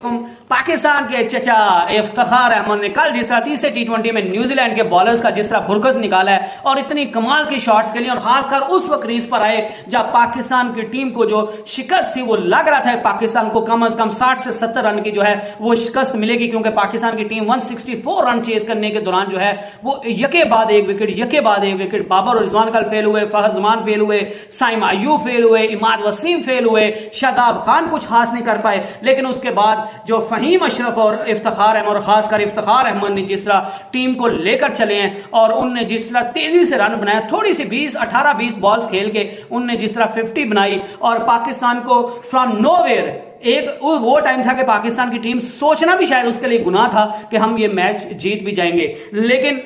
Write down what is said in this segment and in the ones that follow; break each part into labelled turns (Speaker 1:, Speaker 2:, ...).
Speaker 1: पाकिस्तान के चचा इफ्तिखार अहमद ने कल जिस तरह तीसरे टी20 में न्यूजीलैंड के बॉलर्स का जिस तरह भुरकस निकाला है और इतनी कमाल की शॉट्स खेली और खासकर उस वक्त क्रीज पर आए जब पाकिस्तान की टीम को जो शिकस्त थी वो लग रहा था पाकिस्तान को कम से कम 60 से 70 रन की जो है वो शिकस्त मिलेगी, क्योंकि पाकिस्तान की टीम 164 रन चेस करने के दौरान जो है वो यके बाद एक विकेट बाबर और रिजवान कल फेल हुए, फहद जमान फेल हुए, साइम अयूब फेल हुए, इमाद वसीम फेल हुए, शादाब खान कुछ हासिल नहीं कर पाए। लेकिन उसके बाद जो फहीम अशरफ और इफ्तिखार अहमद और खासकर इफ्तिखार अहमद ने जिस तरह टीम को लेकर चले हैं और उनने जिस तरह तेजी से रन बनाया, थोड़ी सी 18-20 बॉल्स खेल के उनने जिस तरह 50 बनाई और पाकिस्तान को फ्रॉम नोवेयर एक वो टाइम था कि पाकिस्तान की टीम सोचना भी शायद उसके लिए गुनाह था कि हम ये मैच जीत भी जाएंगे। लेकिन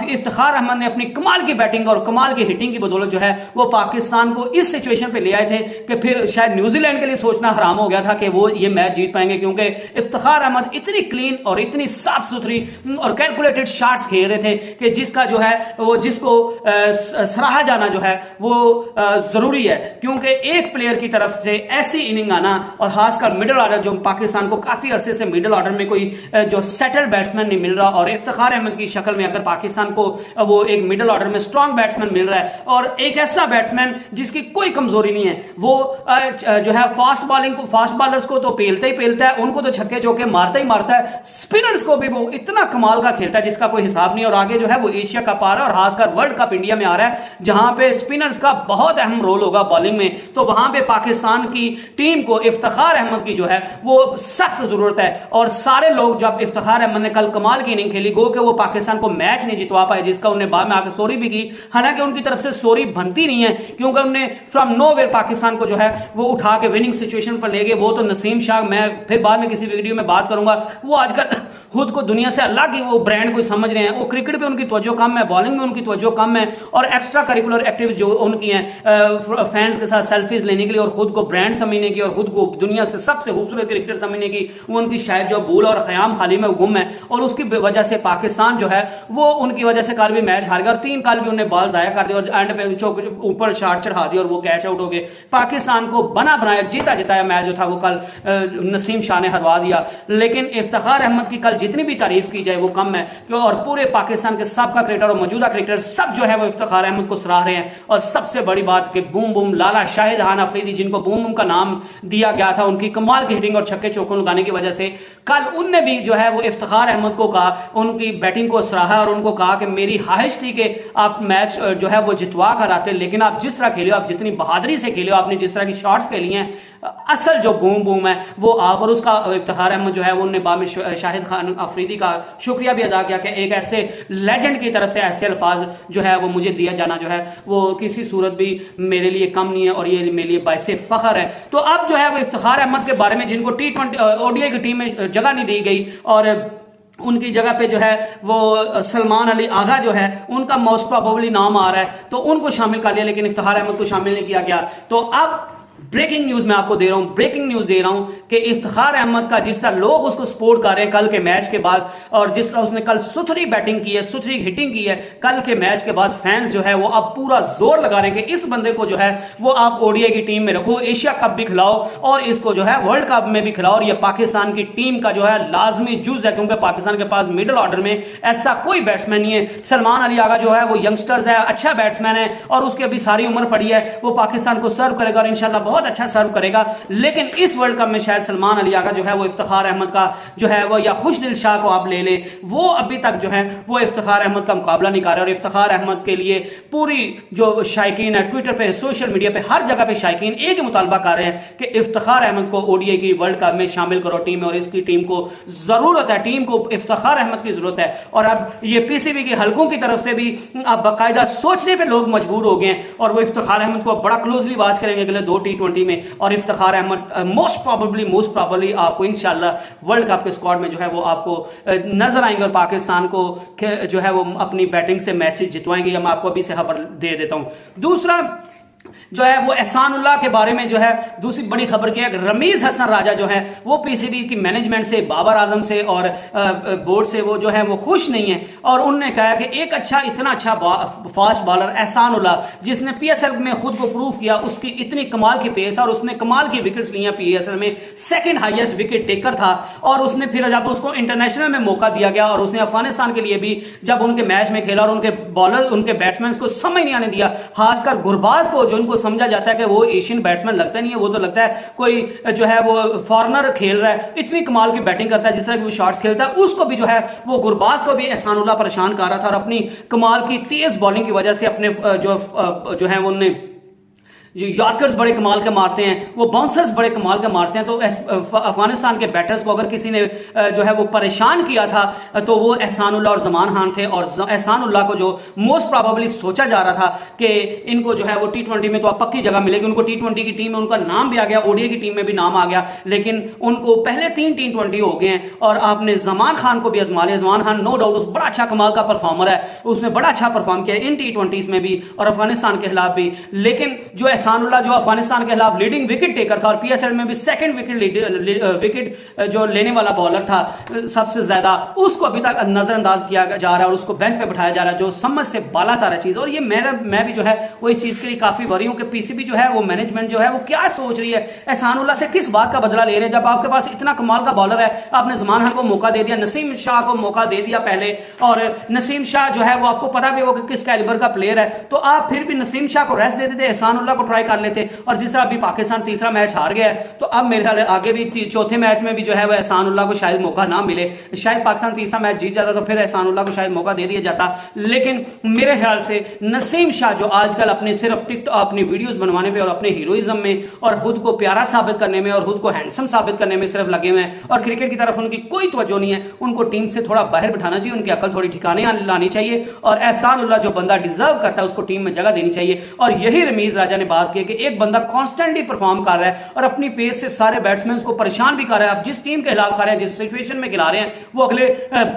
Speaker 1: इफ्तिखार अहमद ने अपनी कमाल की बैटिंग और कमाल की हिटिंग की बदौलत जो है वो पाकिस्तान को इस सिचुएशन पे ले आए थे कि फिर शायद न्यूजीलैंड के लिए सोचना हराम हो गया था कि वो ये मैच जीत पाएंगे, क्योंकि इफ्तिखार अहमद इतनी क्लीन और इतनी साफ सुथरी और कैलकुलेटेड शॉट्स खेल रहे थे कि जिसका जो है वो जिसको सराहा जाना जो है वो जरूरी है, क्योंकि एक प्लेयर की तरफ से ऐसी इनिंग आना और खासकर मिडिल ऑर्डर जो पाकिस्तान को काफी अरसे से मिडिल ऑर्डर में कोई जो सेटल बैट्समैन नहीं मिल रहा और इफ्तिखार अहमद की शक्ल में अगर पाकिस्तान को वो एक मिडिल ऑर्डर में स्ट्रॉन्ग बैट्समैन मिल रहा है और एक ऐसा बैट्समैन जिसकी कोई कमजोरी नहीं है, वो जो है फास्ट बॉलर्स को तो पेलता ही पेलता है, उनको तो छक्के चौके मारता ही मारता है, स्पिनर्स को भी वो इतना कमाल का खेलता है जिसका कोई हिसाब नहीं। और आगे जो है वो एशिया कप आ रहा है और खासकर वर्ल्ड कप इंडिया में आ रहा है जहां पे स्पिनर्स का बहुत अहम रोल होगा बॉलिंग में, तो वहां पे पाकिस्तान की टीम को इफ्तिखार अहमद की जो है वो सख्त जरूरत है। और सारे लोग जब इफ्तिखार अहमद ने कल कमाल की इनिंग खेली, गो कि वो पाकिस्तान को मैच नहीं जितवा पाए, जिसका उन्हें बाद में आकर सॉरी भी की, हालांकि उनकी तरफ से सॉरी बनती नहीं है क्योंकि उन्होंने फ्रॉम नोवेयर पाकिस्तान को जो है वो उठा के विनिंग सिचुएशन पर ले गए। वो तो नसीम शाह, मैं फिर बाद में किसी वीडियो में बात करूंगा, वो आजकल खुद को दुनिया से अलग ही वो ब्रांड को समझ रहे हैं, वो क्रिकेट पे उनकी तवज्जो कम है, बॉलिंग में उनकी तवज्जो कम है और एक्स्ट्रा करिकुलर एक्टिविटीज जो उनकी हैं फैंस के साथ सेल्फीज लेने के लिए और खुद को ब्रांड समझने की और खुद को दुनिया से सबसे खूबसूरत क्रिकेटर समझने की, वो उनकी शायद जो भूल और ख्याम खाली में गुम है और उसकी वजह से पाकिस्तान जो है वो उनकी वजह से कल भी मैच हार गया और 3 कल भी उन्हें बॉल जाया कर दी और एंड पे ऊपर शॉट चढ़ा दी और वो कैच आउट हो गए। पाकिस्तान को बना बनाया जीता जिताया मैच जो था वो कल नसीम शाह ने हरवा दिया। लेकिन इफ्तिखार अहमद की कल जितनी भी तारीफ की जाए वो कम है, क्यों और पूरे पाकिस्तान के सबका क्रिकेटर और मौजूदा क्रिकेटर सब जो है वो इफ्तिखार अहमद को सराह रहे हैं। और सबसे बड़ी बात कि बूम बूम लाला शाहिद-जहां अफरीदी जिनको बूम बूम का नाम दिया गया था, उनकी कमाल की हिटिंग और छक्के चौके लगाने की वजह से कल उनने भी जो है वो इफ्तिखार अहमद को कहा, उनकी बैटिंग को सराहा और उनको कहा कि मेरी ख्वाहिश थी कि आप मैच जो है वो जितवा कर आते, लेकिन आप जिस तरह खेले, आप जितनी बहादुरी से खेले, आपने जिस तरह की शॉट्स खेली हैं, असल जो बूम बूम है वो आप और उसका इफ्तिखार अहमद जो है उन्होंने बाद शाहिद खान अफरीदी का शुक्रिया भी अदा किया कि एक ऐसे लेजेंड की तरफ से ऐसे अल्फाज जो है वो मुझे दिया जाना जो है वो किसी सूरत भी मेरे लिए कम नहीं है और ये मेरे लिए बाइसे फख्र है। तो अब जो है वो इफ्तिखार अहमद के बारे में जिनको T20 ओडीआई की टीम में जगह नहीं दी गई और उनकी जगह पे जो है वो सलमान अली आगा जो है उनका मोस्ट प्रोबेबली नाम आ रहा है, तो उनको शामिल कर लिया लेकिन इफ्तिखार अहमद को शामिल नहीं किया गया। तो अब ब्रेकिंग न्यूज मैं आपको दे रहा हूं, ब्रेकिंग न्यूज दे रहा हूं कि इफ्तिखार अहमद का जिस तरह लोग उसको सपोर्ट कर रहे हैं कल के मैच के बाद और जिस तरह उसने कल सुथरी बैटिंग की है, सुथरी हिटिंग की है, कल के मैच के बाद फैंस जो है वो अब पूरा जोर लगा रहे हैं कि इस बंदे को जो है वो आप ओडीआई की टीम में रखो, एशिया कप भी खिलाओ और इसको जो है वर्ल्ड कप में भी खिलाओ और ये पाकिस्तान की टीम का जो है लाजमी जुज है, क्योंकि पाकिस्तान के पास मिडिल ऑर्डर में ऐसा कोई बैट्समैन नहीं है। सलमान अली आगा जो है वो यंगस्टर्स है, अच्छा बैट्समैन है और उसकी अभी सारी उम्र पड़ी है, वो पाकिस्तान को सर्व करेगा और इंशाल्लाह बहुत अच्छा सर्व करेगा। लेकिन इस वर्ल्ड कप में शायद सलमान अली आगा जो है वो इफ्तिखार अहमद का जो है वो या खुशदिल शाह को आप ले ले, वो अभी तक जो है वो इफ्तिखार अहमद का मुकाबला नहीं कर रहे और इफ्तिखार अहमद के लिए पूरी जो शायकीन है ट्विटर पे, सोशल मीडिया पे, हर जगह पे शायकीन एक ही मुतालबा कर रहे हैं कि इफ्तिखार अहमद को ओडीआई की वर्ल्ड कप में शामिल करो टीम में और इसकी टीम को जरूरत है, टीम को इफ्तिखार अहमद की जरूरत है। और अब ये पीसीबी के हलकों की तरफ से भी अब बाकायदा सोचने पर लोग मजबूर हो गए और वो इफ्तिखार अहमद को बड़ा क्लोजली वॉच करेंगे अगले 2 T20 में और इफ्तिखार अहमद मोस्ट प्रॉबेबली आपको इंशाल्लाह वर्ल्ड कप के स्क्वाड में जो है वो आपको नजर आएंगे और पाकिस्तान को जो है वो अपनी बैटिंग से मैच जितवाएंगे। मैं आपको अभी से खबर दे देता हूं। दूसरा जो है वो एहसानुल्लाह के बारे में जो है दूसरी बड़ी खबर क्या है, रमीज हसन राजा जो है वो पीसीबी की मैनेजमेंट से, बाबर आजम से और बोर्ड से वो जो है वो खुश नहीं है। और उन्होंने कहा कि एक इतना अच्छा फास्ट बॉलर एहसानुल्लाह जिसने पीएसएल में खुद को प्रूव किया, उसकी इतनी कमाल की पेस और उसने कमाल की विकेट्स ली, पीएसएल में सेकंड हाईएस्ट विकेट टेकर था। और उसने फिर जब उसको इंटरनेशनल में मौका दिया गया और उसने अफगानिस्तान के लिए भी जब उनके मैच में खेला और उनके बॉलर उनके बैट्समैन को समझ नहीं आने दिया, खासकर गुरबाज को जो उनको समझा जाता है कि वो एशियन बैट्समैन लगता नहीं है, वो तो लगता है कोई जो है वो फॉरनर खेल रहा है, इतनी कमाल की बैटिंग करता है जिस तरह की वो शॉट्स खेलता है, उसको भी जो है वो गुरबाज को भी एहसानुल्लाह परेशान कर रहा था। और अपनी कमाल की तेज बॉलिंग की वजह से अपने जो है वो उन्हें जो यॉर्कर्स बड़े कमाल के मारते हैं, वो बाउंसर्स बड़े कमाल के मारते हैं। तो अफगानिस्तान के बैटर्स को अगर किसी ने जो है वो परेशान किया था तो वो एहसानुल्लाह और जमान खान थे। और एहसानुल्लाह को जो मोस्ट प्रोबेबली सोचा जा रहा था कि इनको जो है वो टी20 में तो अब पक्की जगह मिलेगी, उनको टी20 की टीम में उनका नाम भी आ गया, ओडीआई की टीम में भी नाम आ गया, लेकिन उनको पहले 3 टी20 हो गए हैं। और आपने जमान खान को भी आजमा लिया। जमान खान नो डाउट बड़ा अच्छा कमाल का परफॉर्मर है, उसने बड़ा अच्छा परफॉर्म किया इन टी20 में भी और अफगानिस्तान के खिलाफ भी। लेकिन जो एहसानुल्लाह जो अफगानिस्तान के खिलाफ लीडिंग विकेट टेकर था और पीएसएल में भी सेकंड विकेट जो लेने वाला बॉलर था सबसे ज्यादा, उसको अभी तक नजरअंदाज किया जा रहा है और उसको बेंच पे बिठाया जा रहा है, जो समझ से बाला तारा चीज। और ये मैं भी जो है वो इस चीज के लिए काफी वरी हूं कि पीसीबी जो है वो मैनेजमेंट जो है वो क्या सोच रही है, एहसानुल्लाह से किस बात का बदला ले रहे हैं। जब आपके पास इतना कमाल का बॉलर है, आपने जमान खान को मौका दे दिया, नसीम शाह को मौका दे दिया पहले, और नसीम शाह जो है वो आपको पता भी वो किस कैलिबर का प्लेयर है, तो आप फिर भी नसीम शाह को रेस्ट देते थे, एहसानुल्लाह को ट्राई कर लेते। और जिस तरह अभी पाकिस्तान तीसरा मैच हार गया है, तो अब मेरे ख्याल आगे भी चौथे मैच में भी जो है वो एहसानुल्लाह को शायद मौका ना मिले। शायद पाकिस्तान तीसरा मैच जीत जाता तो फिर एहसानुल्लाह को शायद मौका दे दिया जाता। लेकिन मेरे ख्याल से नसीम शाह जो आजकल अपने सिर्फ टिकटॉक अपनी वीडियोस बनवाने पे और अपने हीरोइज्म में और खुद को प्यारा साबित करने में और खुद को हैंडसम साबित करने में सिर्फ लगे हुए हैं और क्रिकेट की तरफ उनकी कोई तवज्जो नहीं है। उनको टीम से थोड़ा बाहर बिठाना चाहिए, उनकी अकल थोड़ी ठिकाने लानी चाहिए और एहसानुल्लाह जो बंदा डिजर्व करता है उसको टीम में जगह देनी चाहिए। और यही रमीज राजा ने बात की कि एक बंदा कॉन्स्टेंटली परफॉर्म कर रहा है और अपनी पेस से सारे बैट्समैन को परेशान भी कर रहा है। आप जिस टीम के खिलाफ कर रहे हैं, जिस सिचुएशन में खिला रहे हैं, वो अगले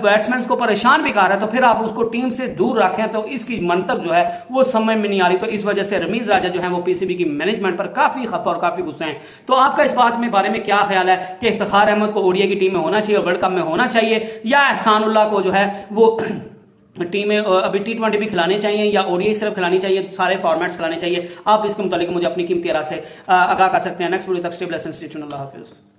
Speaker 1: बैट्समैन को परेशान भी कर रहा है, तो फिर आप उसको टीम से दूर रखें, तो इसकी मंतक जो है वो समझ में नहीं आ रही। तो इस वजह से रमीज राजा जो है वो पीसीबी की मैनेजमेंट पर काफी खफा और काफी गुस्सा है। तो आपका इस बात में बारे में क्या ख्याल है कि इफ्तिखार अहमद को ओडीआई की टीम में होना चाहिए और वर्ल्ड कप में होना चाहिए, या एहसानुल्लाह को जो है वो टीमें अभी टी20 भी खिलाने चाहिए या ओडीआई सिर्फ खिलानी चाहिए, सारे फॉर्मेट्स खिलाने चाहिए? आप इसके मुतालिक मुझे अपनी कीमती राय से आगाह कर सकते हैं। नेक्स्ट वीडियो तक stay blessed and stay tuned. अल्लाह हाफिज़।